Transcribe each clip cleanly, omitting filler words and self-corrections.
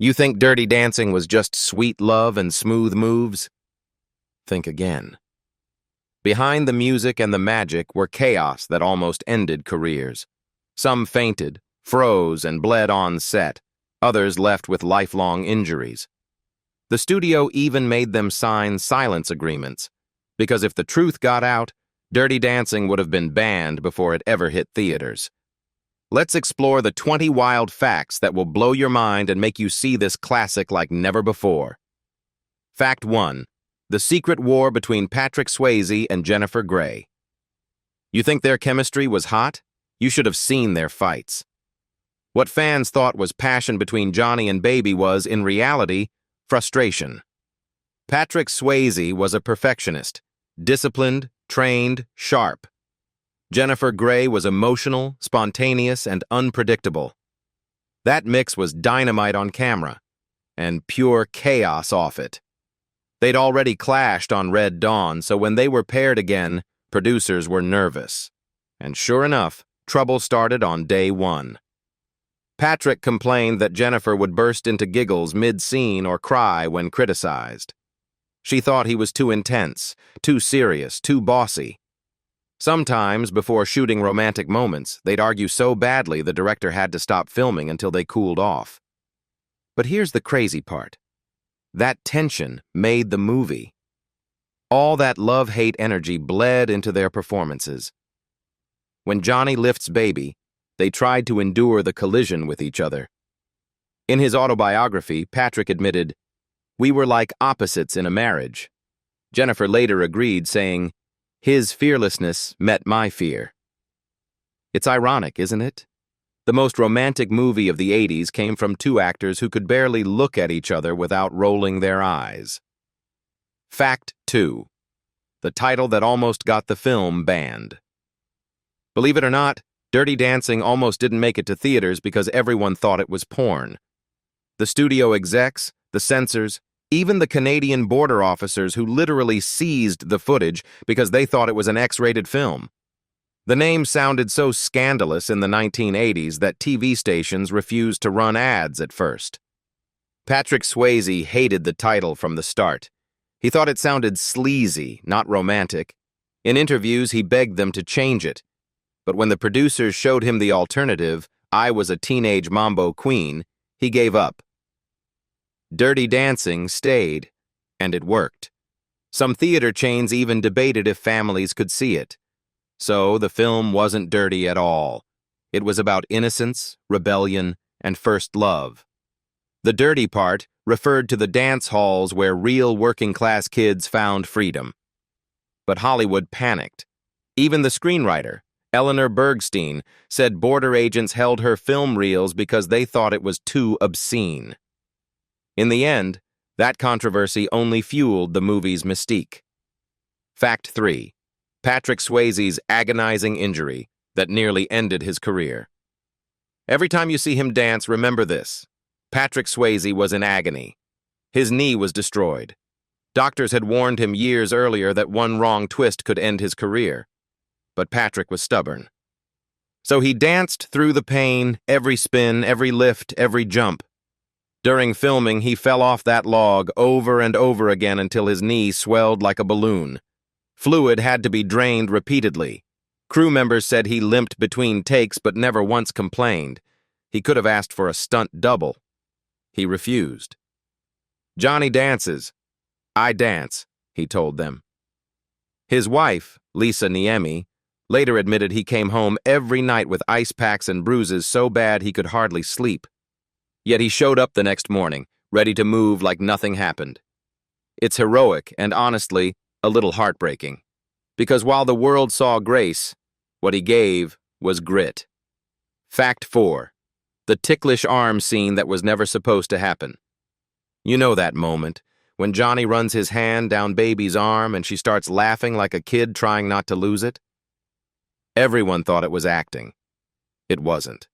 You think Dirty Dancing was just sweet love and smooth moves? Think again. Behind the music and the magic were chaos that almost ended careers. Some fainted, froze, and bled on set. Others left with lifelong injuries. The studio even made them sign silence agreements, because if the truth got out, Dirty Dancing would have been banned before it ever hit theaters. Let's explore the 20 wild facts that will blow your mind and make you see this classic like never before. Fact 1. The secret war between Patrick Swayze and Jennifer Grey. You think their chemistry was hot? You should have seen their fights. What fans thought was passion between Johnny and Baby was, in reality, frustration. Patrick Swayze was a perfectionist, disciplined, trained, sharp. Jennifer Grey was emotional, spontaneous, and unpredictable. That mix was dynamite on camera, and pure chaos off it. They'd already clashed on Red Dawn, so when they were paired again, producers were nervous. And sure enough, trouble started on day one. Patrick complained that Jennifer would burst into giggles mid-scene or cry when criticized. She thought he was too intense, too serious, too bossy. Sometimes, before shooting romantic moments, they'd argue so badly the director had to stop filming until they cooled off. But here's the crazy part. That tension made the movie. All that love-hate energy bled into their performances. When Johnny lifts Baby, they tried to endure the collision with each other. In his autobiography, Patrick admitted, "We were like opposites in a marriage." Jennifer later agreed, saying, "His fearlessness met my fear." It's ironic, isn't it? The most romantic movie of the 80s came from two actors who could barely look at each other without rolling their eyes. Fact 2. The title that almost got the film banned. Believe it or not, Dirty Dancing almost didn't make it to theaters because everyone thought it was porn. The studio execs, the censors, even the Canadian border officers who literally seized the footage because they thought it was an X-rated film. The name sounded so scandalous in the 1980s that TV stations refused to run ads at first. Patrick Swayze hated the title from the start. He thought it sounded sleazy, not romantic. In interviews, he begged them to change it. But when the producers showed him the alternative, "I Was a Teenage Mambo Queen," he gave up. Dirty Dancing stayed, and it worked. Some theater chains even debated if families could see it. So the film wasn't dirty at all. It was about innocence, rebellion, and first love. The dirty part referred to the dance halls where real working-class kids found freedom. But Hollywood panicked. Even the screenwriter, Eleanor Bergstein, said border agents held her film reels because they thought it was too obscene. In the end, that controversy only fueled the movie's mystique. Fact 3. Patrick Swayze's agonizing injury that nearly ended his career. Every time you see him dance, remember this. Patrick Swayze was in agony. His knee was destroyed. Doctors had warned him years earlier that one wrong twist could end his career. But Patrick was stubborn. So he danced through the pain, every spin, every lift, every jump. During filming, he fell off that log over and over again until his knee swelled like a balloon. Fluid had to be drained repeatedly. Crew members said he limped between takes but never once complained. He could have asked for a stunt double. He refused. "Johnny dances. I dance," he told them. His wife, Lisa Niemi, later admitted he came home every night with ice packs and bruises so bad he could hardly sleep. Yet he showed up the next morning, ready to move like nothing happened. It's heroic and, honestly, a little heartbreaking. Because while the world saw grace, what he gave was grit. Fact 4. The ticklish arm scene that was never supposed to happen. You know that moment, when Johnny runs his hand down Baby's arm and she starts laughing like a kid trying not to lose it? Everyone thought it was acting. It wasn't.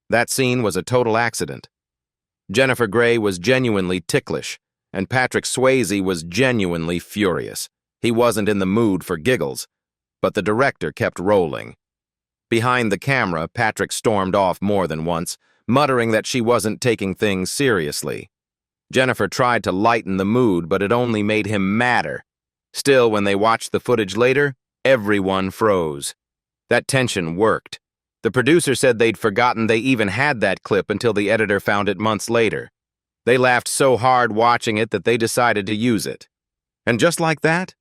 That scene was a total accident. Jennifer Grey was genuinely ticklish, and Patrick Swayze was genuinely furious. He wasn't in the mood for giggles, but the director kept rolling. Behind the camera, Patrick stormed off more than once, muttering that she wasn't taking things seriously. Jennifer tried to lighten the mood, but it only made him madder. Still, when they watched the footage later, everyone froze. That tension worked. The producer said they'd forgotten they even had that clip until the editor found it months later. They laughed so hard watching it that they decided to use it. And just like that,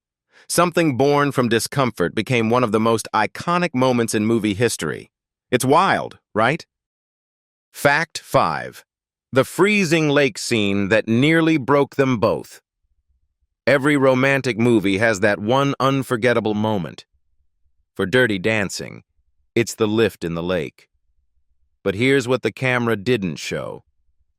something born from discomfort became one of the most iconic moments in movie history. It's wild, right? Fact 5. The freezing lake scene that nearly broke them both. Every romantic movie has that one unforgettable moment. For Dirty Dancing, it's the lift in the lake. But here's what the camera didn't show.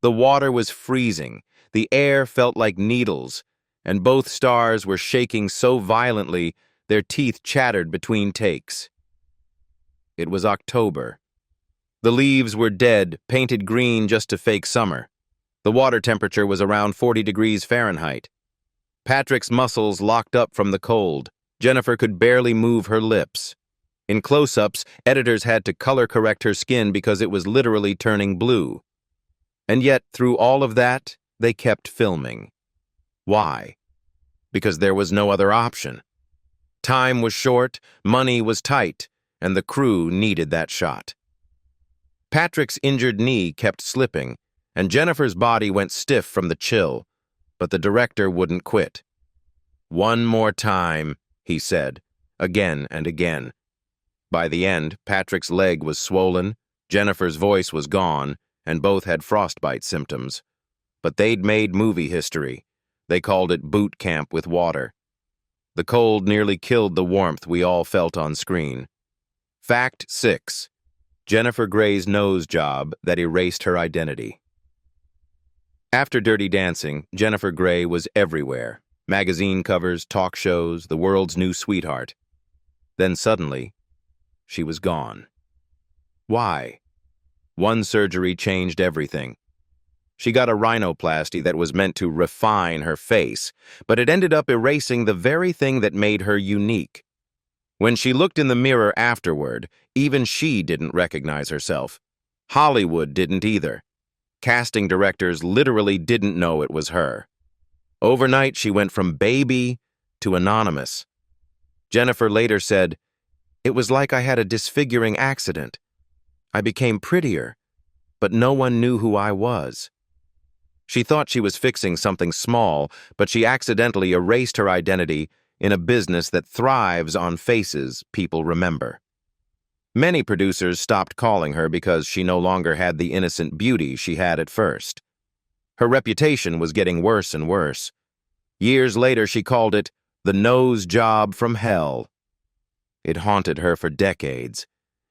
The water was freezing, the air felt like needles, and both stars were shaking so violently their teeth chattered between takes. It was October. The leaves were dead, painted green just to fake summer. The water temperature was around 40 degrees Fahrenheit. Patrick's muscles locked up from the cold. Jennifer could barely move her lips. In close-ups, editors had to color correct her skin because it was literally turning blue. And yet, through all of that, they kept filming. Why? Because there was no other option. Time was short, money was tight, and the crew needed that shot. Patrick's injured knee kept slipping, and Jennifer's body went stiff from the chill, but the director wouldn't quit. "One more time," he said, again and again. By the end, Patrick's leg was swollen, Jennifer's voice was gone, and both had frostbite symptoms. But they'd made movie history. They called it boot camp with water. The cold nearly killed the warmth we all felt on screen. Fact 6. Jennifer Grey's nose job that erased her identity. After Dirty Dancing, Jennifer Grey was everywhere. Magazine covers, talk shows, the world's new sweetheart. Then suddenly, she was gone. Why? One surgery changed everything. She got a rhinoplasty that was meant to refine her face, but it ended up erasing the very thing that made her unique. When she looked in the mirror afterward, even she didn't recognize herself. Hollywood didn't either. Casting directors literally didn't know it was her. Overnight, she went from baby to anonymous. Jennifer later said, "It was like I had a disfiguring accident. I became prettier, but no one knew who I was." She thought she was fixing something small, but she accidentally erased her identity in a business that thrives on faces people remember. Many producers stopped calling her because she no longer had the innocent beauty she had at first. Her reputation was getting worse and worse. Years later, she called it the nose job from hell. It haunted her for decades,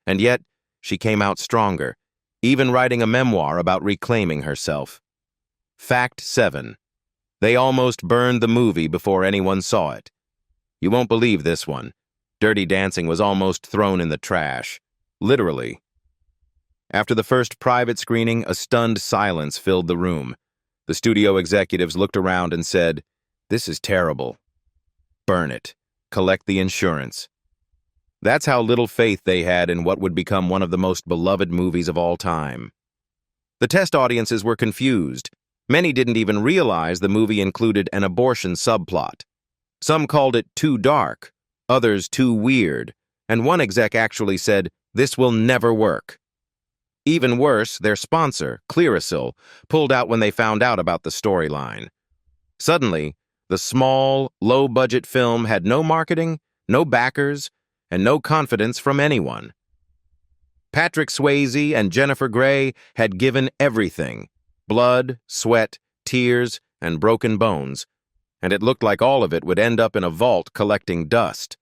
and yet she came out stronger, even writing a memoir about reclaiming herself. Fact 7. They almost burned the movie before anyone saw it. You won't believe this one. Dirty Dancing was almost thrown in the trash. Literally. After the first private screening, a stunned silence filled the room. The studio executives looked around and said, "This is terrible. Burn it. Collect the insurance." That's how little faith they had in what would become one of the most beloved movies of all time. The test audiences were confused. Many didn't even realize the movie included an abortion subplot. Some called it too dark, others too weird, and one exec actually said, "This will never work." Even worse, their sponsor, Clearasil, pulled out when they found out about the storyline. Suddenly, the small, low-budget film had no marketing, no backers, and no confidence from anyone. Patrick Swayze and Jennifer Grey had given everything: blood, sweat, tears, and broken bones, and it looked like all of it would end up in a vault collecting dust.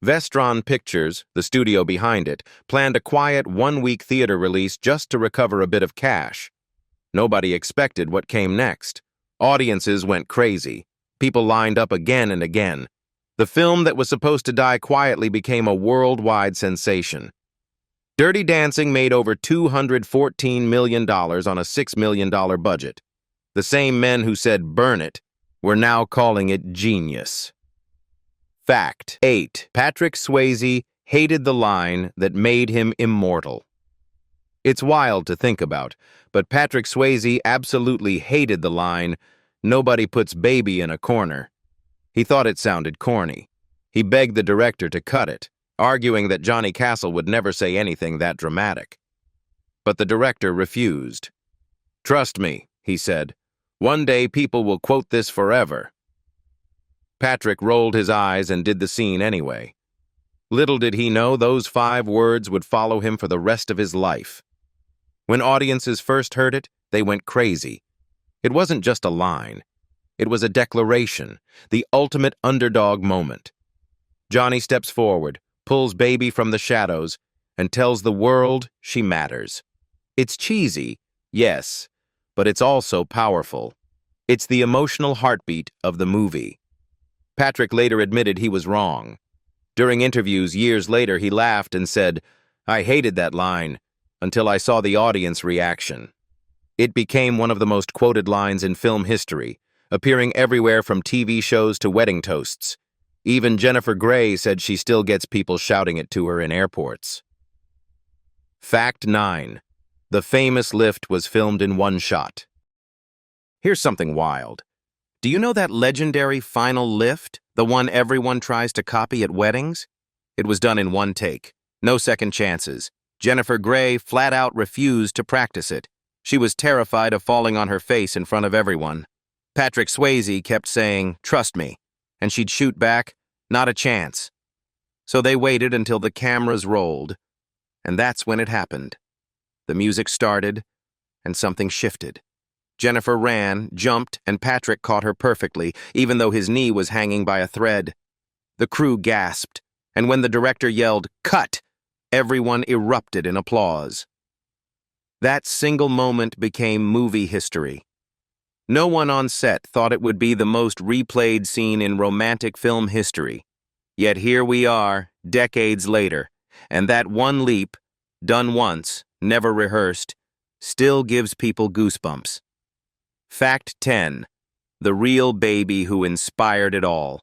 Vestron Pictures, the studio behind it, planned a quiet one-week theater release just to recover a bit of cash. Nobody expected what came next. Audiences went crazy. People lined up again and again. The film that was supposed to die quietly became a worldwide sensation. Dirty Dancing made over $214 million on a $6 million budget. The same men who said "burn it" were now calling it genius. Fact 8. Patrick Swayze hated the line that made him immortal. It's wild to think about, but Patrick Swayze absolutely hated the line, "Nobody puts baby in a corner." He thought it sounded corny. He begged the director to cut it, arguing that Johnny Castle would never say anything that dramatic. But the director refused. "Trust me," he said, "one day people will quote this forever." Patrick rolled his eyes and did the scene anyway. Little did he know those 5 words would follow him for the rest of his life. When audiences first heard it, they went crazy. It wasn't just a line. It was a declaration, the ultimate underdog moment. Johnny steps forward, pulls baby from the shadows, and tells the world she matters. It's cheesy, yes, but it's also powerful. It's the emotional heartbeat of the movie. Patrick later admitted he was wrong. During interviews years later, he laughed and said, "I hated that line until I saw the audience reaction." It became one of the most quoted lines in film history, appearing everywhere from TV shows to wedding toasts. Even Jennifer Grey said she still gets people shouting it to her in airports. Fact 9. The famous lift was filmed in one shot. Here's something wild. Do you know that legendary final lift, the one everyone tries to copy at weddings? It was done in one take. No second chances. Jennifer Grey flat out refused to practice it. She was terrified of falling on her face in front of everyone. Patrick Swayze kept saying, "Trust me," and she'd shoot back, "Not a chance." So they waited until the cameras rolled, and that's when it happened. The music started, and something shifted. Jennifer ran, jumped, and Patrick caught her perfectly, even though his knee was hanging by a thread. The crew gasped, and when the director yelled, "Cut!" everyone erupted in applause. That single moment became movie history. No one on set thought it would be the most replayed scene in romantic film history. Yet here we are, decades later, and that one leap, done once, never rehearsed, still gives people goosebumps. Fact 10. The real baby who inspired it all.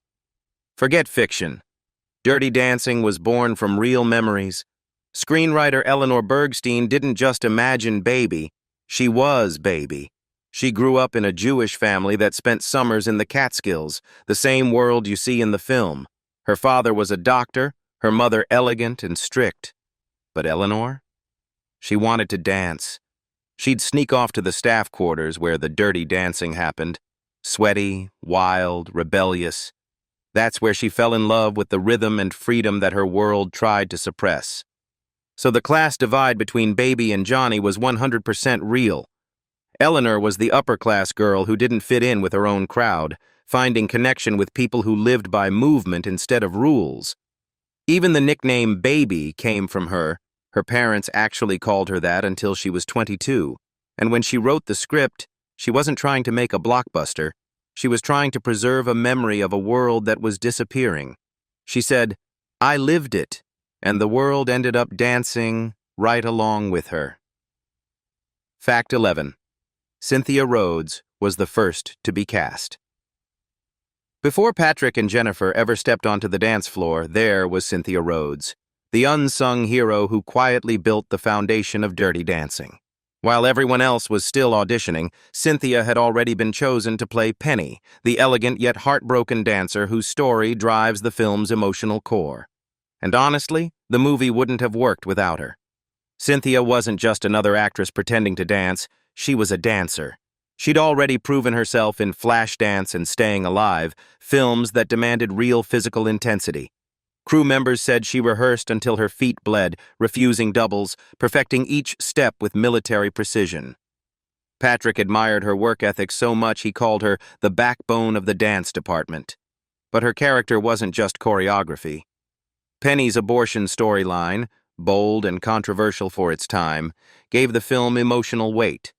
Forget fiction. Dirty Dancing was born from real memories. Screenwriter Eleanor Bergstein didn't just imagine baby, she was baby. She grew up in a Jewish family that spent summers in the Catskills, the same world you see in the film. Her father was a doctor, her mother elegant and strict. But Eleanor? She wanted to dance. She'd sneak off to the staff quarters where the dirty dancing happened. Sweaty, wild, rebellious. That's where she fell in love with the rhythm and freedom that her world tried to suppress. So the class divide between Baby and Johnny was 100% real. Eleanor was the upper-class girl who didn't fit in with her own crowd, finding connection with people who lived by movement instead of rules. Even the nickname Baby came from her. Her parents actually called her that until she was 22, and when she wrote the script, she wasn't trying to make a blockbuster. She was trying to preserve a memory of a world that was disappearing. She said, "I lived it, and the world ended up dancing right along with her." Fact 11. Cynthia Rhodes was the first to be cast. Before Patrick and Jennifer ever stepped onto the dance floor, there was Cynthia Rhodes, the unsung hero who quietly built the foundation of Dirty Dancing. While everyone else was still auditioning, Cynthia had already been chosen to play Penny, the elegant yet heartbroken dancer whose story drives the film's emotional core. And honestly, the movie wouldn't have worked without her. Cynthia wasn't just another actress pretending to dance, she was a dancer. She'd already proven herself in Flashdance and Staying Alive, films that demanded real physical intensity. Crew members said she rehearsed until her feet bled, refusing doubles, perfecting each step with military precision. Patrick admired her work ethic so much he called her the backbone of the dance department. But her character wasn't just choreography. Penny's abortion storyline, bold and controversial for its time, gave the film emotional weight.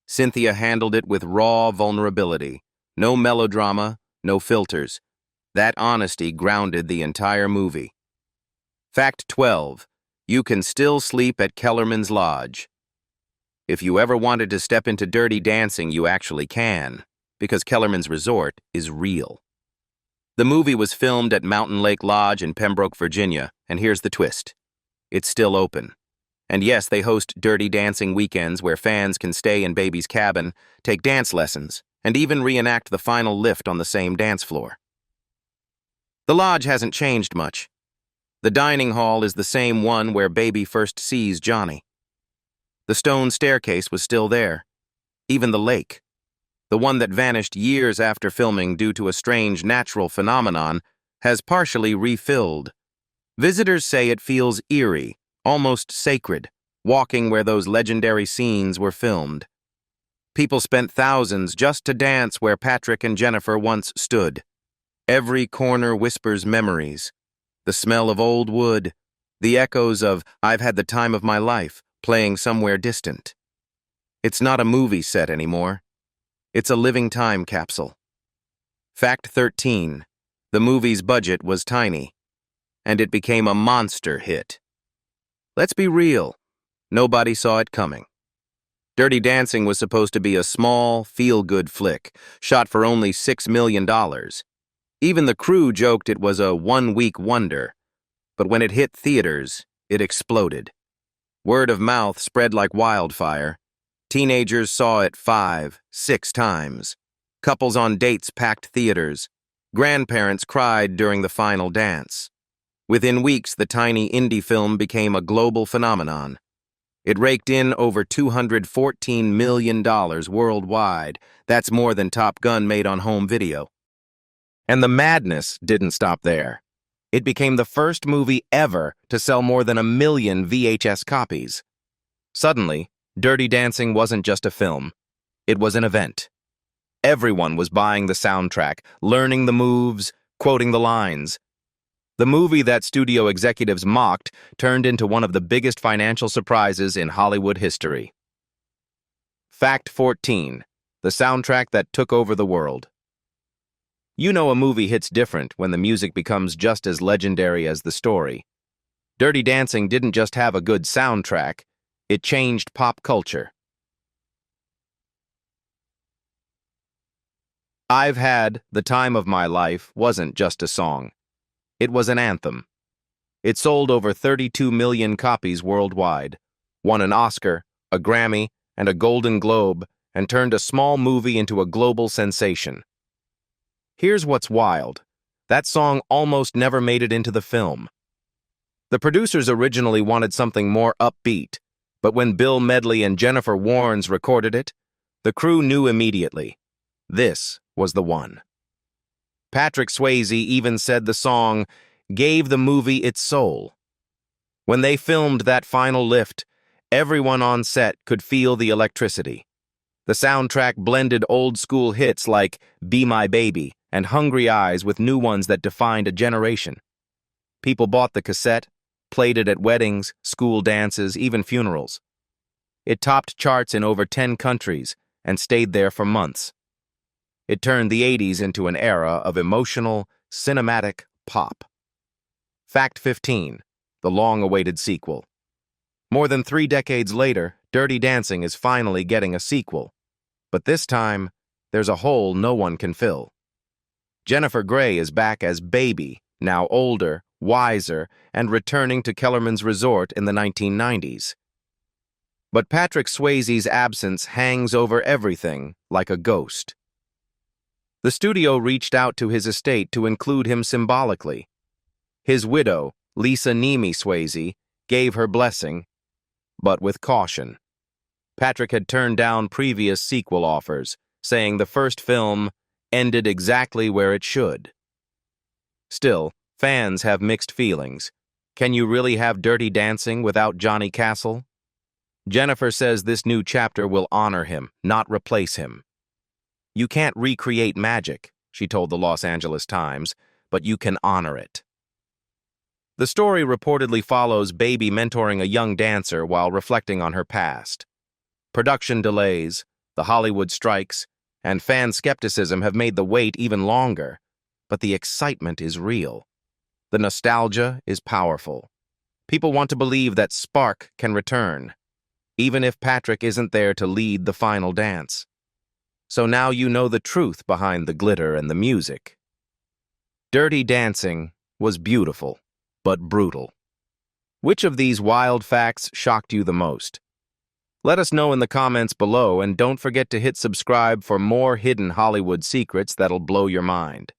Cynthia handled it with raw vulnerability. No melodrama, no filters. That honesty grounded the entire movie. Fact 12. You can still sleep at Kellerman's Lodge. If you ever wanted to step into Dirty Dancing, you actually can, because Kellerman's Resort is real. The movie was filmed at Mountain Lake Lodge in Pembroke, Virginia, and here's the twist. It's still open. And yes, they host Dirty Dancing weekends where fans can stay in Baby's cabin, take dance lessons, and even reenact the final lift on the same dance floor. The lodge hasn't changed much. The dining hall is the same one where Baby first sees Johnny. The stone staircase was still there. Even the lake, the one that vanished years after filming due to a strange natural phenomenon, has partially refilled. Visitors say it feels eerie, almost sacred, walking where those legendary scenes were filmed. People spent thousands just to dance where Patrick and Jennifer once stood. Every corner whispers memories. The smell of old wood, the echoes of "I've had the time of my life" playing somewhere distant. It's not a movie set anymore. It's a living time capsule. Fact 13. The movie's budget was tiny, and it became a monster hit. Let's be real. Nobody saw it coming. Dirty Dancing was supposed to be a small, feel-good flick, shot for only $6 million. Even the crew joked it was a one-week wonder. But when it hit theaters, it exploded. Word of mouth spread like wildfire. Teenagers saw it 5, 6 times. Couples on dates packed theaters. Grandparents cried during the final dance. Within weeks, the tiny indie film became a global phenomenon. It raked in over $214 million worldwide. That's more than Top Gun made on home video. And the madness didn't stop there. It became the first movie ever to sell more than 1 million VHS copies. Suddenly, Dirty Dancing wasn't just a film. It was an event. Everyone was buying the soundtrack, learning the moves, quoting the lines. The movie that studio executives mocked turned into one of the biggest financial surprises in Hollywood history. Fact 14. The soundtrack that took over the world. You know a movie hits different when the music becomes just as legendary as the story. Dirty Dancing didn't just have a good soundtrack, it changed pop culture. "I've Had the Time of My Life" wasn't just a song. It was an anthem. It sold over 32 million copies worldwide, won an Oscar, a Grammy, and a Golden Globe, and turned a small movie into a global sensation. Here's what's wild. That song almost never made it into the film. The producers originally wanted something more upbeat, but when Bill Medley and Jennifer Warnes recorded it, the crew knew immediately. This was the one. Patrick Swayze even said the song gave the movie its soul. When they filmed that final lift, everyone on set could feel the electricity. The soundtrack blended old-school hits like "Be My Baby" and "Hungry Eyes" with new ones that defined a generation. People bought the cassette, played it at weddings, school dances, even funerals. It topped charts in over 10 countries and stayed there for months. It turned the 80s into an era of emotional, cinematic pop. Fact 15. The long-awaited sequel. More than 3 decades later, Dirty Dancing is finally getting a sequel. But this time, there's a hole no one can fill. Jennifer Grey is back as Baby, now older, wiser, and returning to Kellerman's resort in the 1990s. But Patrick Swayze's absence hangs over everything like a ghost. The studio reached out to his estate to include him symbolically. His widow, Lisa Nemi Swayze, gave her blessing, but with caution. Patrick had turned down previous sequel offers, saying the first film ended exactly where it should. Still, fans have mixed feelings. Can you really have Dirty Dancing without Johnny Castle? Jennifer says this new chapter will honor him, not replace him. "You can't recreate magic," she told the Los Angeles Times, "but you can honor it." The story reportedly follows Baby mentoring a young dancer while reflecting on her past. Production delays, the Hollywood strikes, and fan skepticism have made the wait even longer, but the excitement is real. The nostalgia is powerful. People want to believe that spark can return, even if Patrick isn't there to lead the final dance. So now you know the truth behind the glitter and the music. Dirty Dancing was beautiful, but brutal. Which of these wild facts shocked you the most? Let us know in the comments below, and don't forget to hit subscribe for more hidden Hollywood secrets that'll blow your mind.